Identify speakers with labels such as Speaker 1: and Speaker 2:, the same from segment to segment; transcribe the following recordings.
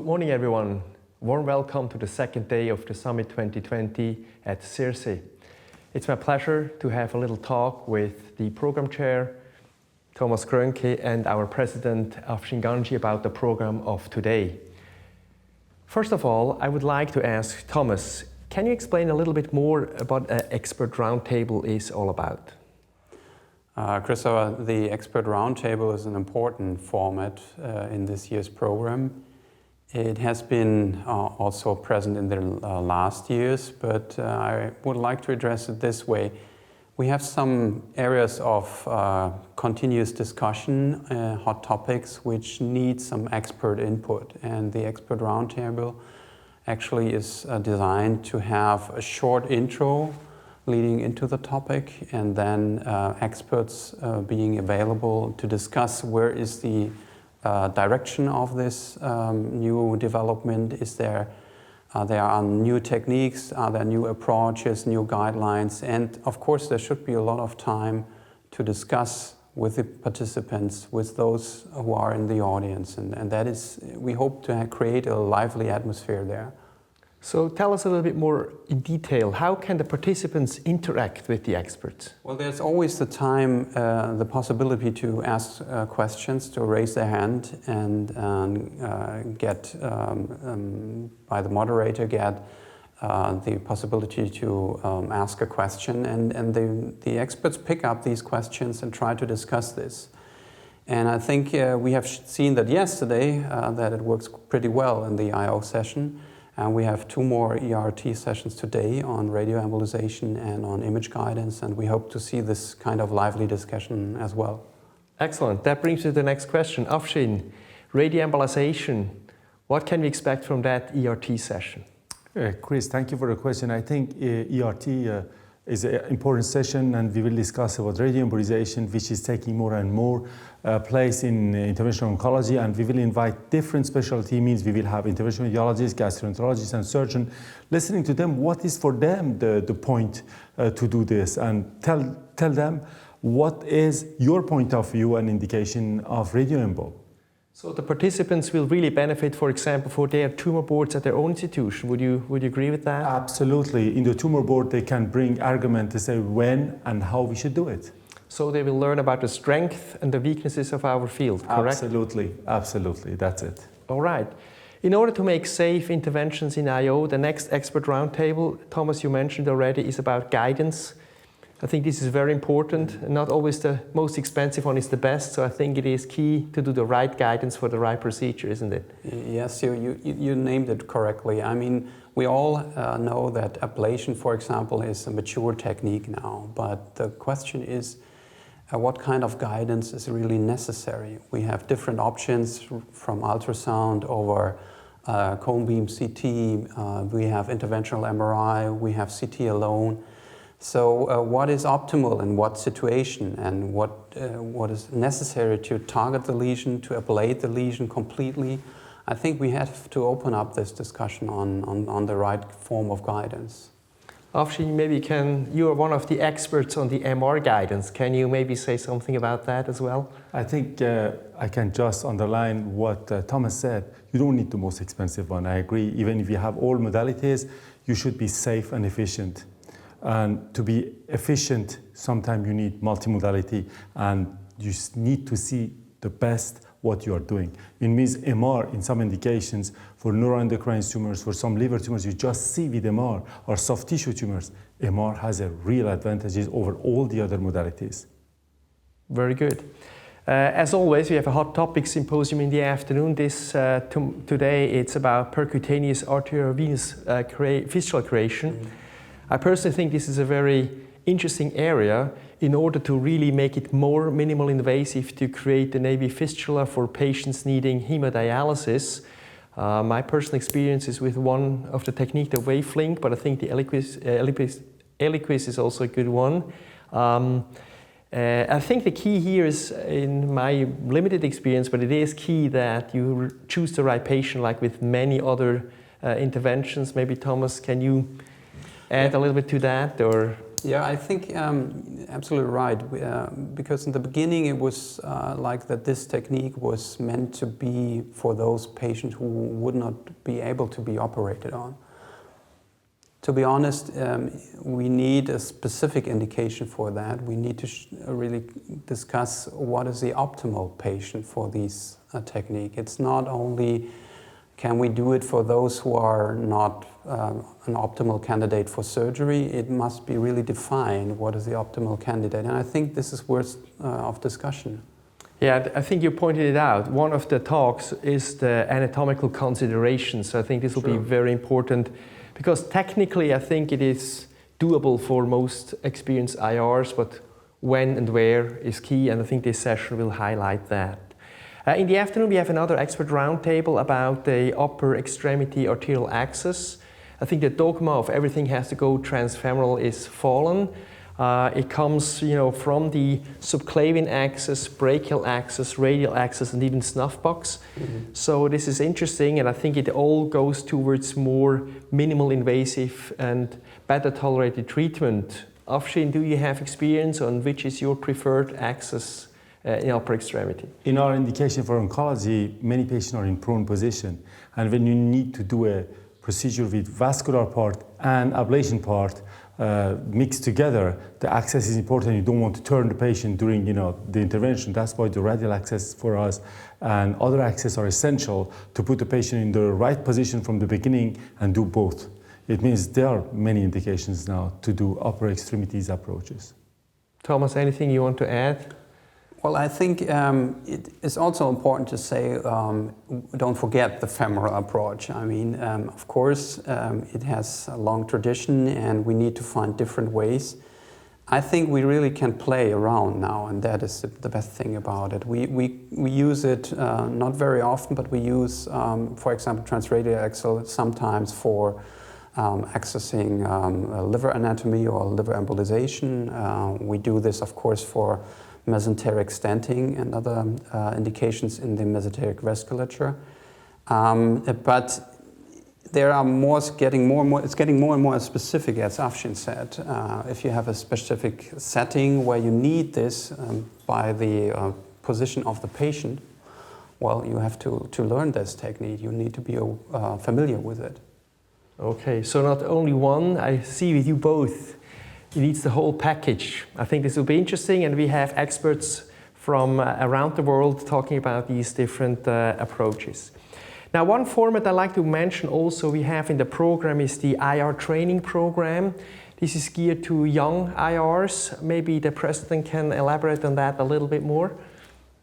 Speaker 1: Good morning, everyone. Warm welcome to the second day of the Summit 2020 at CIRSE. It's my pleasure to have a little talk with the program chair, Thomas Krönke, and our president, Afshin Ganji, about the program of today. First of all, I would like to ask Thomas, can you explain a little bit more about what an expert roundtable is all about?
Speaker 2: Christopher, the expert roundtable is an important format in this year's program. It has been also present in the last years, but I would like to address it this way. We have some areas of continuous discussion, hot topics, which need some expert input. And the expert roundtable actually is designed to have a short intro leading into the topic, and then experts being available to discuss where is the direction of this new development. Is there are new techniques, are there new approaches, new guidelines, and of course there should be a lot of time to discuss with the participants, with those who are in the audience, and that is, we hope to create a lively atmosphere there.
Speaker 1: So tell us a little bit more in detail, how can the participants interact with the experts?
Speaker 2: Well, there's always the time, the possibility to ask questions, to raise their hand and get, by the moderator, get the possibility to ask a question, and the experts pick up these questions and try to discuss this. And I think we have seen that yesterday, that it works pretty well in the I.O. session. And we have 2 more ERT sessions today on radioembolization and on image guidance, and we hope to see this kind of lively discussion as well.
Speaker 1: Excellent. That brings me to the next question. Afshin, radioembolization, what can we expect from that ERT session?
Speaker 3: Chris, thank you for the question. I think ERT is an important session, and we will discuss about radioembolization, which is taking more and more place in interventional oncology, and we will invite different specialty. Means we will have interventional radiologists, gastroenterologists, and surgeons, listening to them what is for them the point to do this, and tell them what is your point of view and indication of radioembol.
Speaker 1: So the participants will really benefit, for example, for their tumor boards at their own institution. Would you agree with that?
Speaker 3: Absolutely. In the tumor board, they can bring argument to say when and how we should do it.
Speaker 1: So they will learn about the strength and the weaknesses of our field, correct?
Speaker 3: Absolutely, absolutely. That's it.
Speaker 1: All right. In order to make safe interventions in I.O., the next expert roundtable, Thomas, you mentioned already, is about guidance. I think this is very important. Not always the most expensive one is the best, so I think it is key to do the right guidance for the right procedure, isn't it?
Speaker 2: Yes, you named it correctly. I mean, we all know that ablation, for example, is a mature technique now, but the question is, what kind of guidance is really necessary? We have different options from ultrasound over cone beam CT, we have interventional MRI, we have CT alone. So what is optimal in what situation, and what is necessary to target the lesion, to ablate the lesion completely? I think we have to open up this discussion on the right form of guidance.
Speaker 1: Afshin, maybe you are one of the experts on the MR guidance. Can you maybe say something about that as well?
Speaker 3: I think I can just underline what Thomas said. You don't need the most expensive one. I agree. Even if you have all modalities, you should be safe and efficient. And to be efficient, sometimes you need multimodality, and you need to see the best what you are doing. It means MR in some indications for neuroendocrine tumors, for some liver tumors, you just see with MR, or soft tissue tumors. MR has a real advantages over all the other modalities.
Speaker 1: Very good. As always, we have a hot topic symposium in the afternoon. Today it's about percutaneous arterial venous fistula creation. I personally think this is a very interesting area in order to really make it more minimal invasive to create an AV fistula for patients needing hemodialysis. My personal experience is with one of the technique, the wavelength, but I think the Eliquis is also a good one. I think the key here is, in my limited experience, but it is key that you choose the right patient, like with many other interventions. Maybe Thomas, can you add a little bit to that, or?
Speaker 2: Yeah, I think absolutely right. Because in the beginning it was like that this technique was meant to be for those patients who would not be able to be operated on. To be honest, we need a specific indication for that. We need to really discuss what is the optimal patient for this technique. It's not only can we do it for those who are not an optimal candidate for surgery, it must be really defined what is the optimal candidate. And I think this is worth of discussion.
Speaker 1: Yeah, I think you pointed it out. One of the talks is the anatomical considerations. So I think this will be very important because technically I think it is doable for most experienced IRs, but when and where is key, and I think this session will highlight that. In the afternoon we have another expert roundtable about the upper extremity arterial axis. I think the dogma of everything has to go transfemoral is fallen. It comes, from the subclavian axis, brachial axis, radial axis, and even snuff box. So this is interesting, and I think it all goes towards more minimal invasive and better tolerated treatment. Afshin, do you have experience on which is your preferred axis in upper extremity?
Speaker 3: In our indication for oncology, many patients are in prone position, and when you need to do a procedure with vascular part and ablation part mixed together, the access is important. You don't want to turn the patient during the intervention. That's why the radial access for us and other access are essential to put the patient in the right position from the beginning and do both. It means there are many indications now to do upper extremities approaches.
Speaker 1: Thomas, anything you want to add?
Speaker 2: Well, I think it is also important to say, don't forget the femoral approach. I mean, of course, it has a long tradition and we need to find different ways. I think we really can play around now, and that is the best thing about it. We use it not very often, but we use, for example, transradial axle sometimes for accessing liver anatomy or liver embolization. We do this, of course, for mesenteric stenting and other indications in the mesenteric vasculature. But there are it's getting more and more specific, as Afshin said. If you have a specific setting where you need this by the position of the patient, well, you have to learn this technique. You need to be familiar with it.
Speaker 1: Okay, so not only one, I see with you both. It needs the whole package. I think this will be interesting, and we have experts from around the world talking about these different approaches. Now, one format I'd like to mention also we have in the program is the IR training program. This is geared to young IRs. Maybe the president can elaborate on that a little bit more.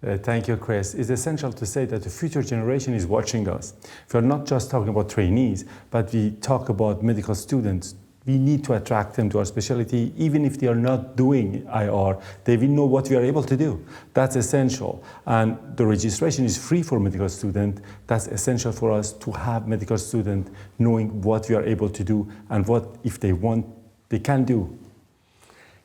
Speaker 3: Thank you, Chris. It's essential to say that the future generation is watching us. We're not just talking about trainees, but we talk about medical students. We need to attract them to our specialty. Even if they are not doing IR, they will know what we are able to do. That's essential. And the registration is free for medical students. That's essential for us to have medical students knowing what we are able to do and what, if they want, they can do.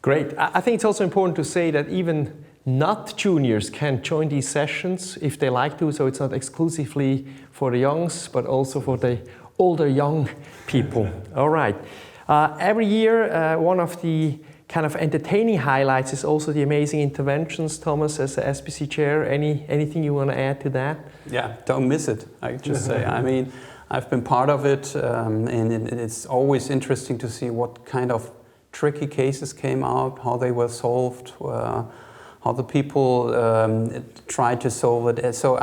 Speaker 1: Great. I think it's also important to say that even not juniors can join these sessions if they like to, so it's not exclusively for the youngs, but also for the older young people. All right. Every year, one of the kind of entertaining highlights is also the amazing interventions. Thomas, as the SBC chair, anything you want to add to that?
Speaker 2: Yeah, don't miss it, I just say. I mean, I've been part of it, and it's always interesting to see what kind of tricky cases came out, how they were solved, how the people tried to solve it. So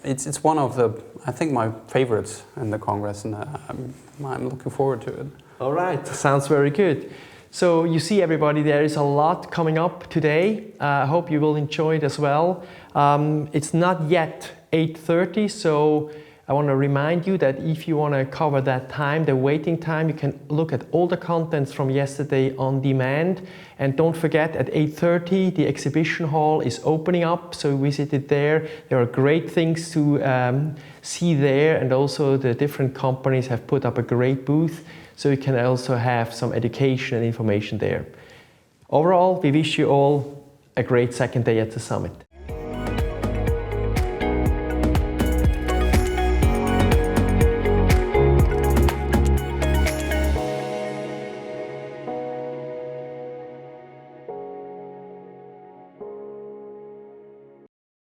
Speaker 2: it's one of the, I think, my favorites in the Congress, and I'm looking forward to it.
Speaker 1: All right, sounds very good. So you see, everybody, there is a lot coming up today. I hope you will enjoy it as well. It's not yet 8:30, so I want to remind you that if you want to cover that time, the waiting time, you can look at all the contents from yesterday on demand. And don't forget, at 8:30, the exhibition hall is opening up, so visit it there. There are great things to see there, and also the different companies have put up a great booth, so you can also have some education and information there. Overall, we wish you all a great second day at the summit.